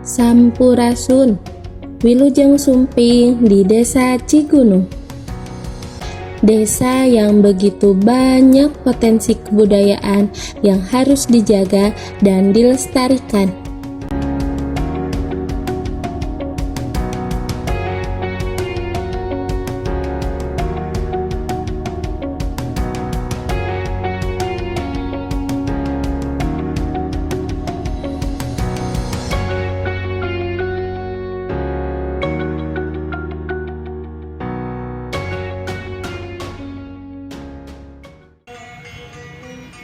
Sampurasun, Wilujeng Sumping di Desa Cigunung. Desa yang begitu banyak potensi kebudayaan yang harus dijaga dan dilestarikan.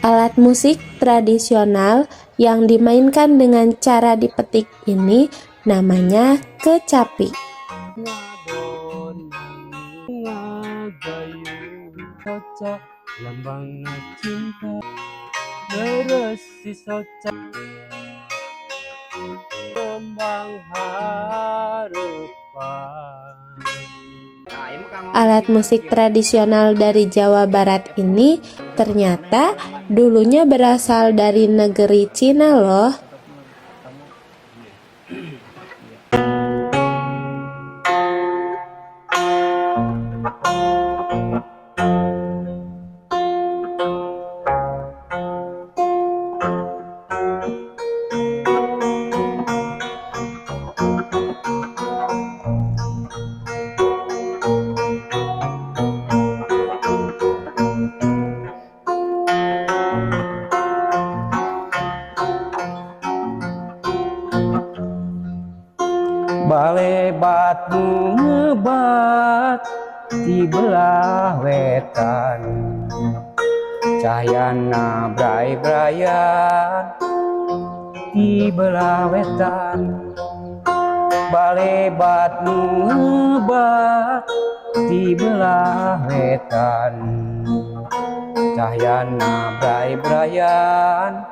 Alat musik tradisional yang dimainkan dengan cara dipetik ini namanya kecapi. Lambang cinta beresi soca kembang harapan. Alat musik tradisional dari Jawa Barat ini ternyata dulunya berasal dari negeri Cina loh. Bale batu ngebat di belah wetan, cahyana bray-brayan di belah wetan. Bale batu ngebat di belah wetan, cahyana bray-brayan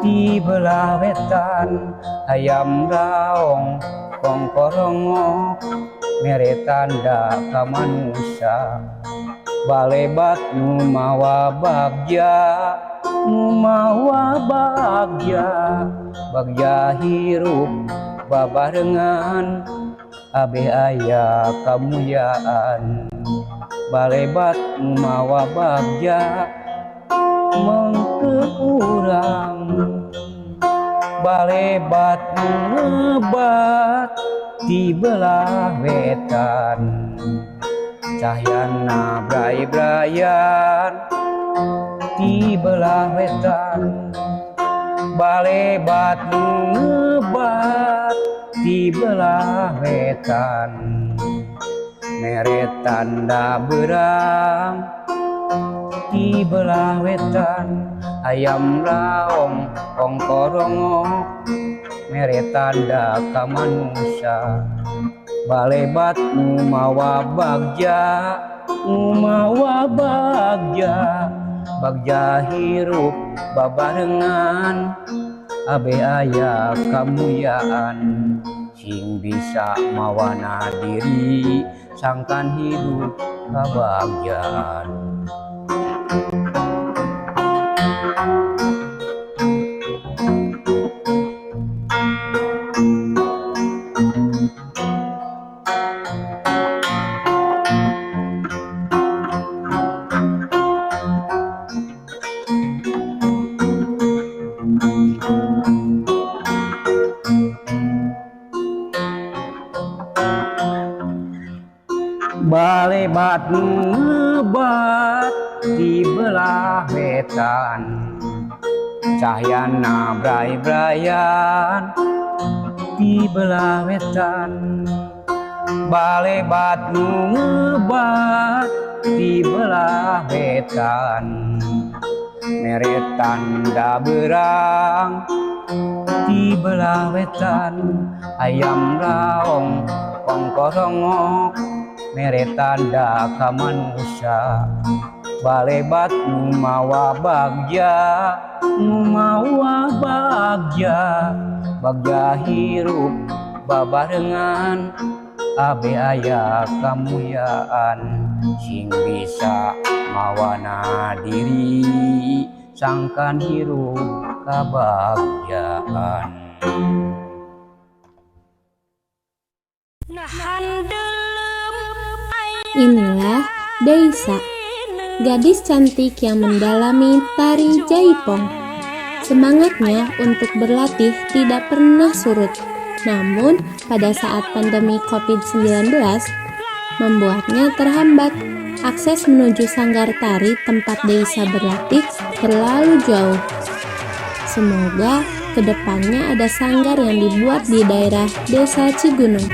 di belah wetan. Ayam raong kongkorongok mere tanda ka manusia. Balebat nu mawa bagja, nu mawa bagja hirup babarengan abe aya kamuliaan. Balebat nu mawa bagja mengke urang. Balebat ngebat di belah wetan, cahyana bray-brayan di belah wetan. Balebat ngebat di belah wetan, mere tanda berang di belah wetan. Ayam raong kongkorongok mere tanda ka manusia. Balebat nu mawa bagja, nu mawa bagja hirup babarengan abe aya kamuliaan. Sing bisa mawana diri sangkan hidup kabagjaan. Balebat ngebat di belah wetan, cahyana bray-brayan di belah wetan. Balebat ngebat di belah wetan, mere tanda berang di belah wetan. Ayam raong kongkorongok mere tanda ka manusia. Balebat nu mawa bagja, nu mawa bagja hirup babarengan abe aya kamuliaan. sing bisa mawana diri sangkan hirup kebahagiaan. Inilah Deisa, gadis cantik yang mendalami tari jaipong. Semangatnya untuk berlatih tidak pernah surut. Namun, pada saat pandemi COVID-19 membuatnya terhambat. Akses menuju sanggar tari tempat Deisa berlatih terlalu jauh. Semoga kedepannya ada sanggar yang dibuat di daerah Desa Cigunung.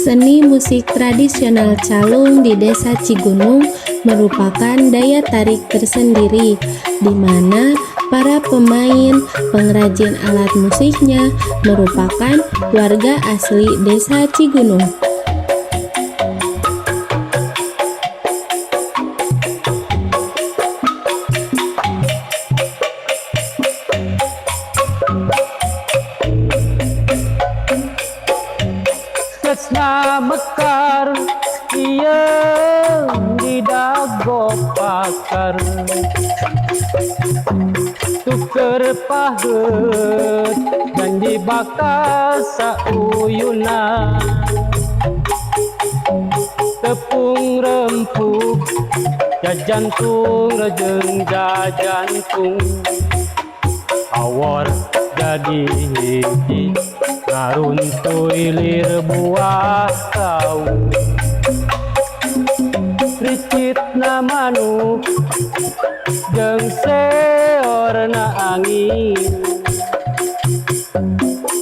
Seni musik tradisional calung di Desa Cigunung merupakan daya tarik tersendiri, di mana para pemain pengrajin alat musiknya merupakan warga asli Desa Cigunung. Kesna mekar ieung di dago pakar tuker paheut janji bakal sauyuna tepung rempuk jajantung rejeng jajantung awor jadi hiji ngaruntui lir buah kau ricitna manuk jeung seorna angin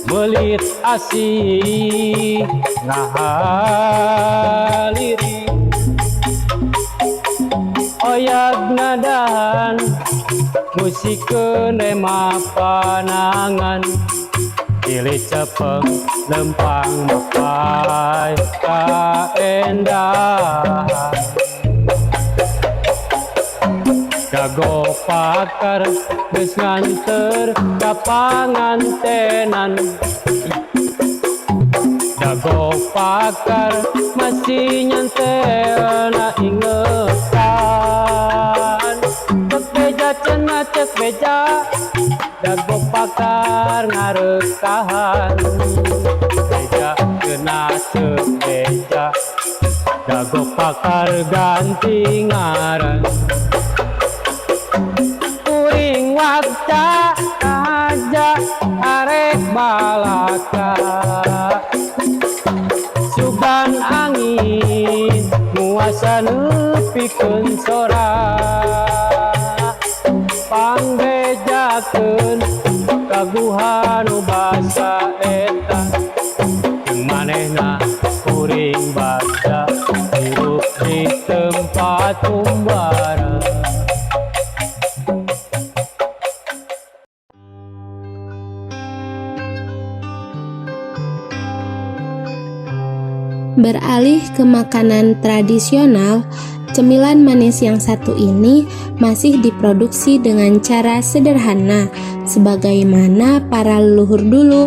belit asih ngahaliri oyagna dahan musikeun ema panangan pilih cepeng lempang mepai kaendahan jago pakar geus nganter ka pangantenan jago pakar masih nyanteuna ingetan cek beja cenah cek beja jago pakar ngarekahan beja kena cek beja jago pakar ganti ngaran kuring wakca aja arek balaka sugan angin muasa nepikeun sora pangbejakeun kaguhan nu basa eta jeung manehna kuring baca batu bara. Beralih ke makanan tradisional, cemilan manis yang satu ini masih diproduksi dengan cara sederhana, sebagaimana para leluhur dulu.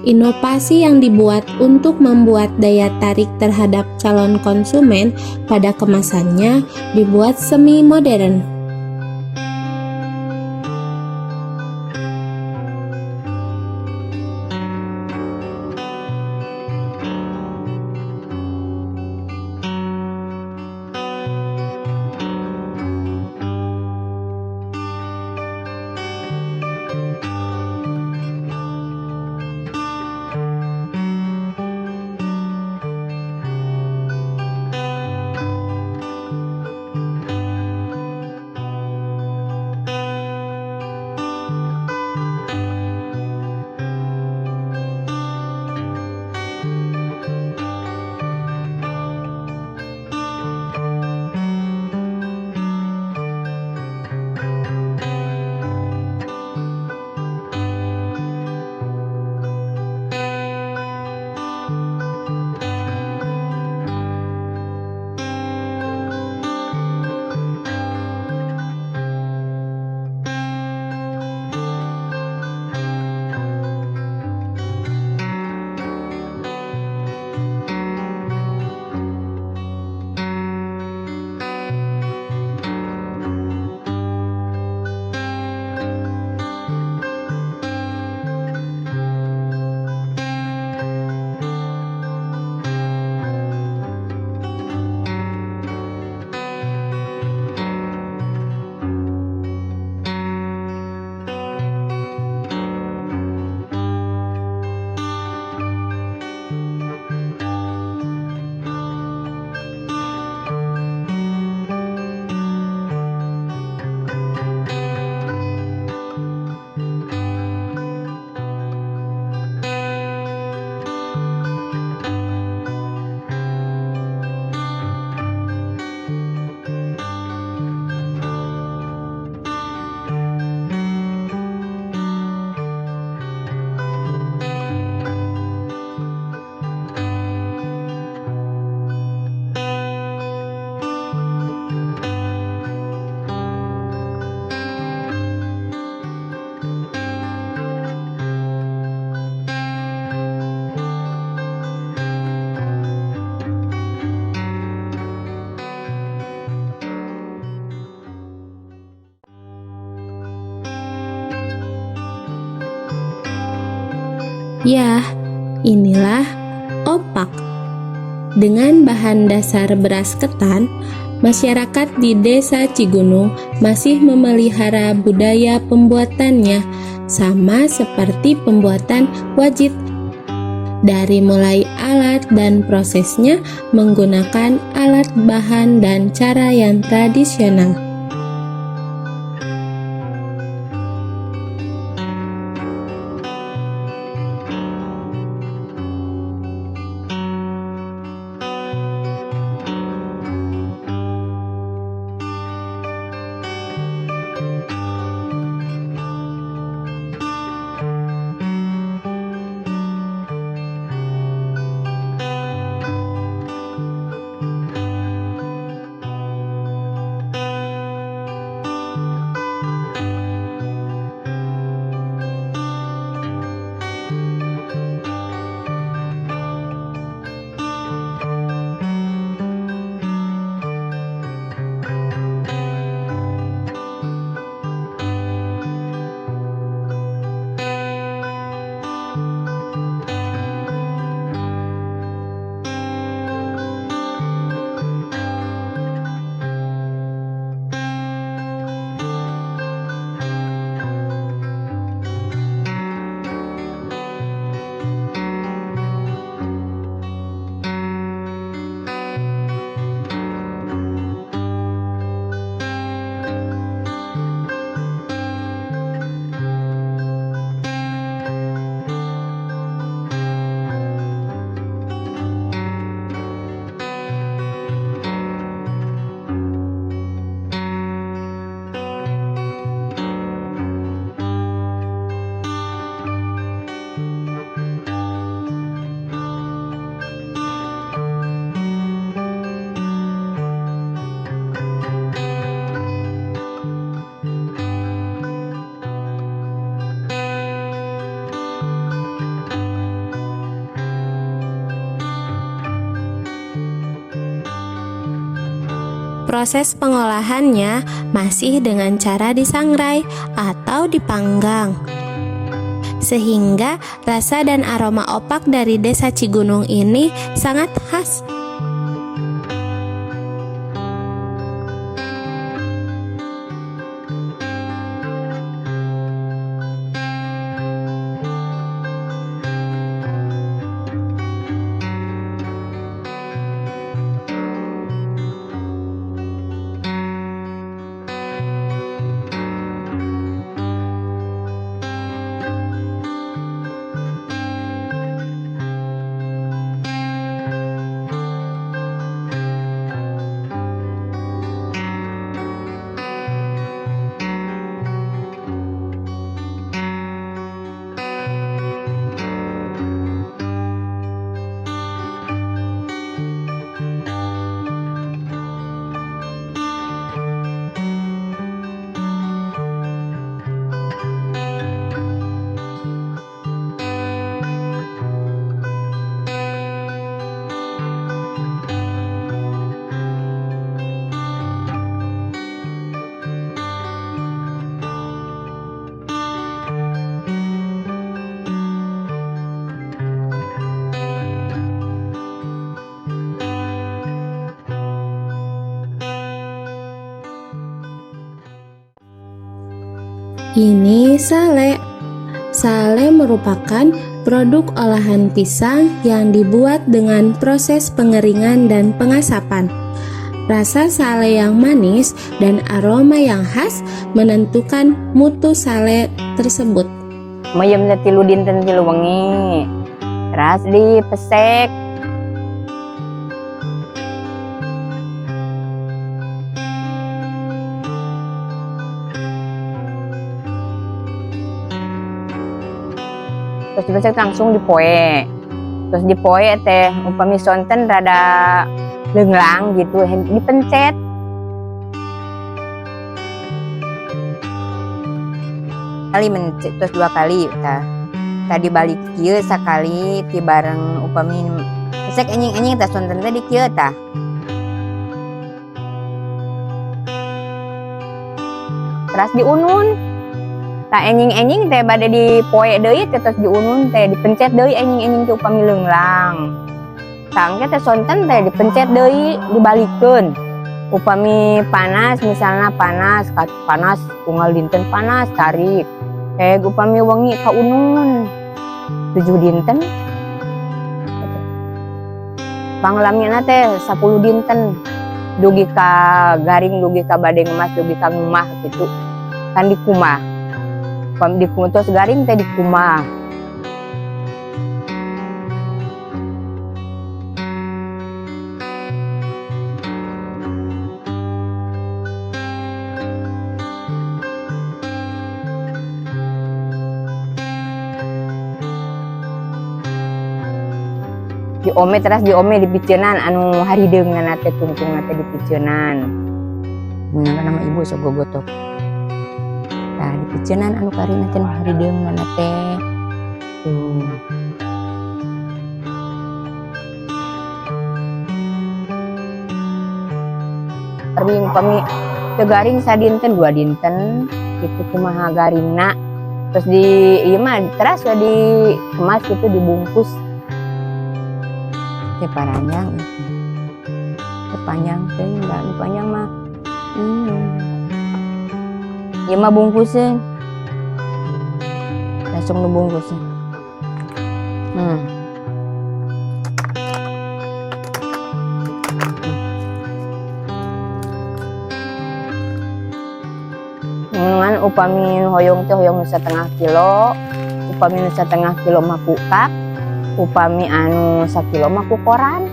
Inovasi yang dibuat untuk membuat daya tarik terhadap calon konsumen pada kemasannya dibuat semi modern. Yah, inilah opak. Dengan bahan dasar beras ketan, masyarakat di Desa Cigunung masih memelihara budaya pembuatannya, sama seperti pembuatan wajit. Dari mulai alat dan prosesnya menggunakan alat bahan dan cara yang tradisional. Proses pengolahannya masih dengan cara disangrai atau dipanggang, sehingga rasa dan aroma opak dari desa Cigunung ini sangat khas. Ini sale. Sale merupakan produk olahan pisang yang dibuat dengan proses pengeringan dan pengasapan. Rasa sale yang manis dan aroma yang khas menentukan mutu sale tersebut. Mayem na tilu dinten tilu wengi. Terus dipesek. Terus dipesek langsung dipoe. Terus dipoe teh upami sonten rada leunglang gitu, dipencet. Kali mencet terus 2 kali tadi balik kieu sakali ti bareng upami pesek enjing-enjing teh sonten teh di kieu tah. Terus diunun. Tah enjing-enjing teh bade dipoe deui teh terus diunun teh dipencet deui enjing-enjing teh upami leunglang. Tah engke teh sonten teh dipencet deui dibalikeun. Upami panas misalnya panas unggal dinten panas tarik. Kayak upami wengi ka unun 7 dinten. Panglamina teh 10 dinten. Dugi ka garing, dugi ka bade ngemas, dugi ka ngumah gitu. Kan dikumah. Terus garing teh dikumah. Diome terus diome di piceunan anu harideungan teh tungtung teh di piceunan. Menangkan nama ibu sok gogotok. Tah di piceunan anu karina teh harideungan teh. Tuh. Arwing pami teu garing sadinten 2 dinten kitu kumaha garingna. Terus di ieu mah terus dikemas gitu dibungkus. Paranjang panjang teh enggak panjang mah ieu mah bungkuseun langsung dibungkuseun Ngan upami hoyong teh hoyong 1,5 kilo upami 1,5 kilo mah kukak upami anu 1 kilo mah ku koran.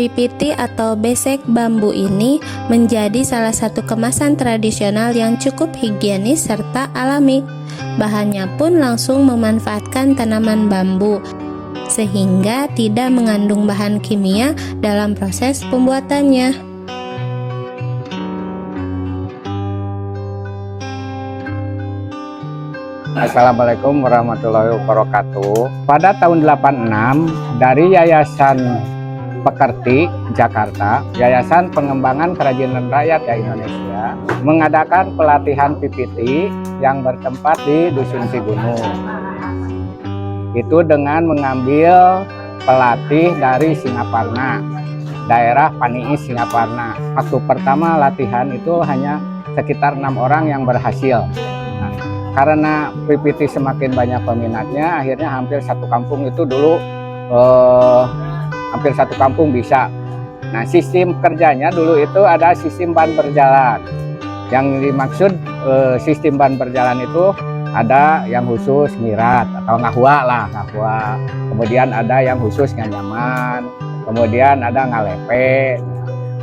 Pipiti atau besek bambu ini menjadi salah satu kemasan tradisional yang cukup higienis serta alami. Bahannya pun langsung memanfaatkan tanaman bambu, sehingga tidak mengandung bahan kimia dalam proses pembuatannya. Assalamualaikum warahmatullahi wabarakatuh. Pada tahun 86 dari Yayasan Pekerti Jakarta, Yayasan Pengembangan Kerajinan Rakyat Indonesia mengadakan pelatihan PPT yang bertempat di Dusun Cigunung. Itu dengan mengambil pelatih dari Singaparna, daerah Paniis Singaparna. Waktu pertama latihan itu hanya sekitar 6 orang yang berhasil. Nah, karena PPT semakin banyak peminatnya, akhirnya hampir satu kampung itu dulu hampir satu kampung bisa. Nah, sistem kerjanya dulu itu ada sistem ban berjalan. Yang dimaksud sistem ban berjalan itu ada yang khusus nyirat atau ngahwa lah, ngahwa. Kemudian ada yang khusus nganyaman, kemudian ada ngalepe,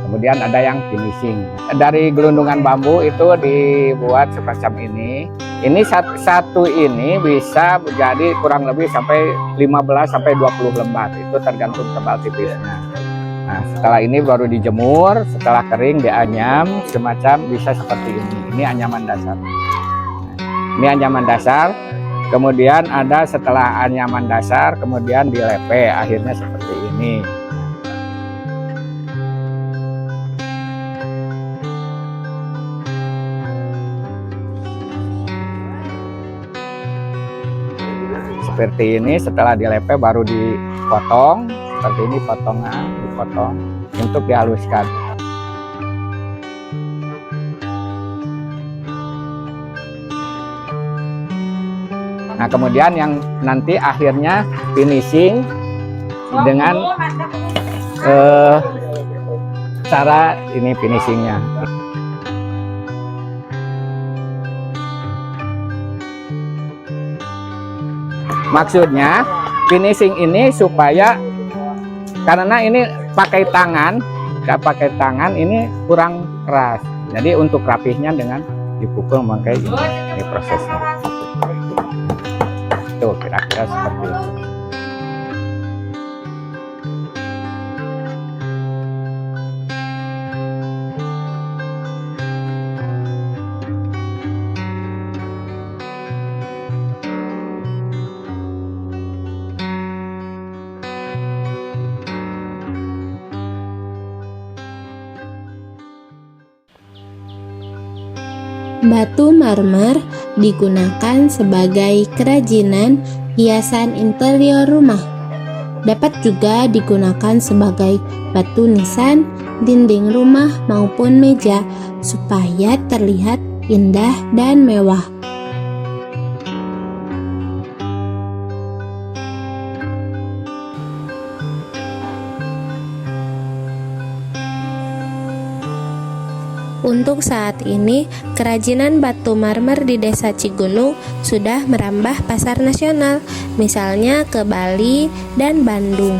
kemudian ada yang finishing. Dari gelundungan bambu itu dibuat semacam ini. Ini satu ini bisa menjadi kurang lebih sampai 15 sampai 20 lembar. Itu tergantung tebal tipisnya. Nah, setelah ini baru dijemur, setelah kering dianyam semacam bisa seperti ini. Ini anyaman dasar. Ini anyaman dasar. Kemudian ada setelah anyaman dasar kemudian dilepe, akhirnya seperti ini. Seperti ini, setelah dilepe baru dipotong seperti ini, potongan dipotong untuk dihaluskan. Nah, kemudian yang nanti akhirnya finishing dengan cara ini finishingnya. Maksudnya finishing ini supaya karena ini pakai tangan, nggak pakai tangan ini kurang keras. Jadi untuk rapihnya dengan dipukul pakai ini prosesnya. Tuh kira-kira seperti itu. Batu marmer digunakan sebagai kerajinan hiasan interior rumah. Dapat juga digunakan sebagai batu nisan dinding rumah maupun meja supaya terlihat indah dan mewah. Untuk saat ini, kerajinan batu marmer di Desa Cigunung sudah merambah pasar nasional, misalnya ke Bali dan Bandung.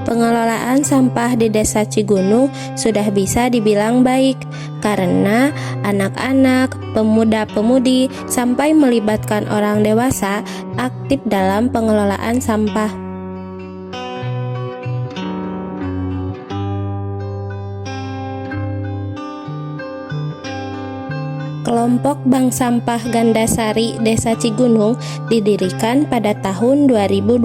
Pengelolaan sampah di Desa Cigunung sudah bisa dibilang baik karena anak-anak, pemuda-pemudi, sampai melibatkan orang dewasa aktif dalam pengelolaan sampah. Kelompok Bank Sampah Gandasari Desa Cigunung didirikan pada tahun 2020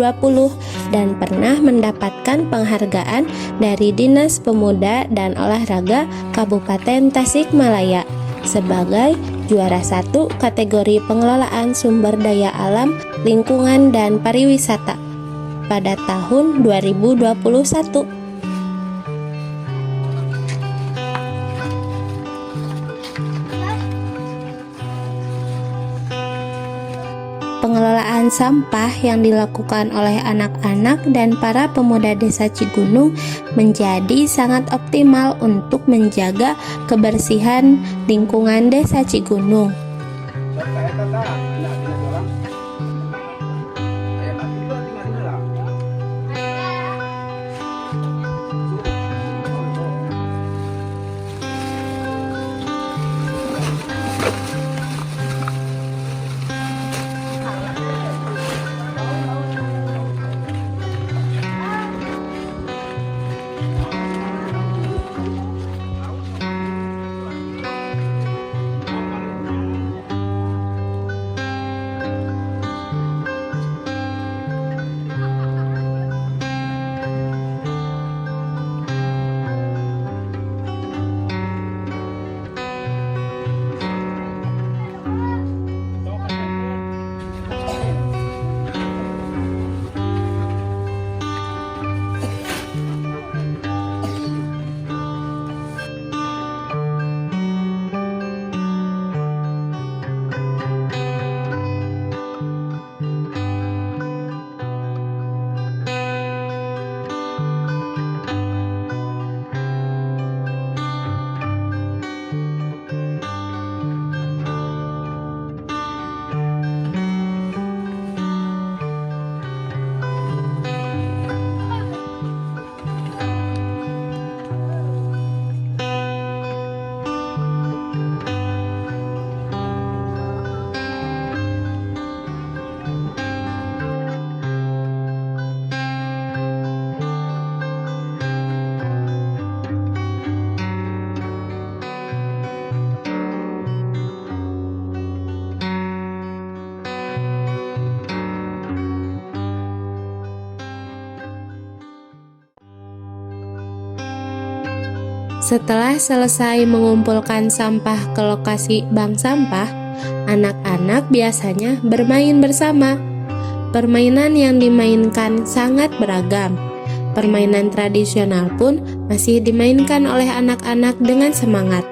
dan pernah mendapatkan penghargaan dari Dinas Pemuda dan Olahraga Kabupaten Tasikmalaya sebagai juara 1 kategori pengelolaan sumber daya alam, lingkungan, dan pariwisata pada tahun 2021. Pengelolaan sampah yang dilakukan oleh anak-anak dan para pemuda Desa Cigunung menjadi sangat optimal untuk menjaga kebersihan lingkungan Desa Cigunung. Setelah selesai mengumpulkan sampah ke lokasi bank sampah, anak-anak biasanya bermain bersama. Permainan yang dimainkan sangat beragam. Permainan tradisional pun masih dimainkan oleh anak-anak dengan semangat.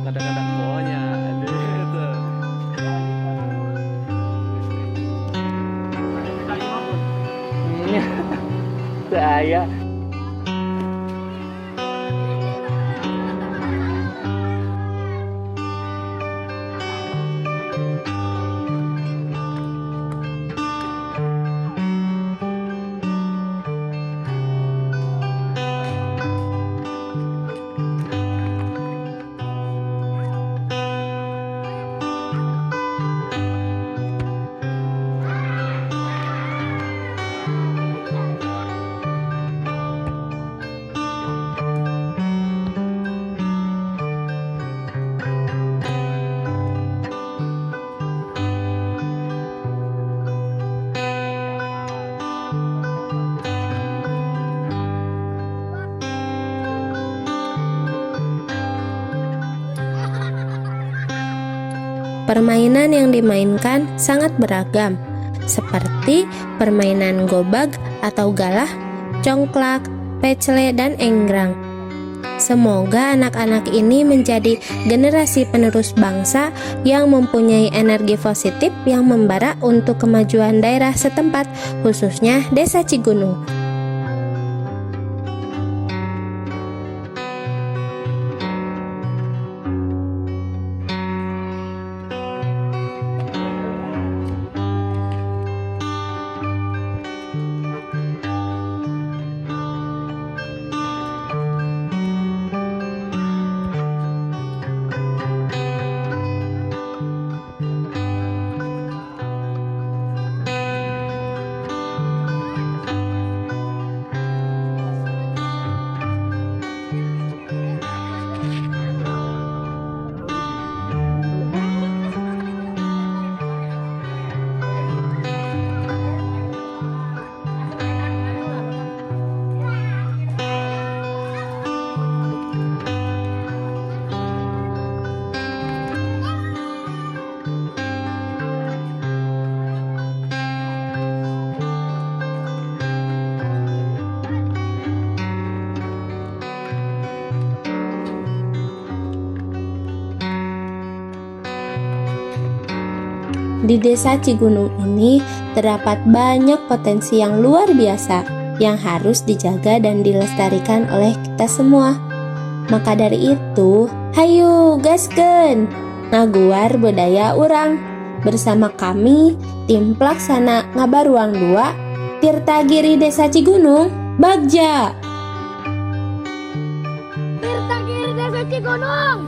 Kadang-kadang bawahnya aduh tuh. Saya Permainan yang dimainkan sangat beragam, seperti permainan gobag atau galah, congklak, pecle, dan enggrang. Semoga anak-anak ini menjadi generasi penerus bangsa yang mempunyai energi positif yang membara untuk kemajuan daerah setempat, khususnya Desa Cigunung. Di Desa Cigunung ini terdapat banyak potensi yang luar biasa yang harus dijaga dan dilestarikan oleh kita semua. Maka dari itu, hayu gaskeun ngaguar budaya urang. Bersama kami, tim pelaksana Ngabaruang 2, Tirtagiri Desa Cigunung, Bagja. Tirtagiri Desa Cigunung.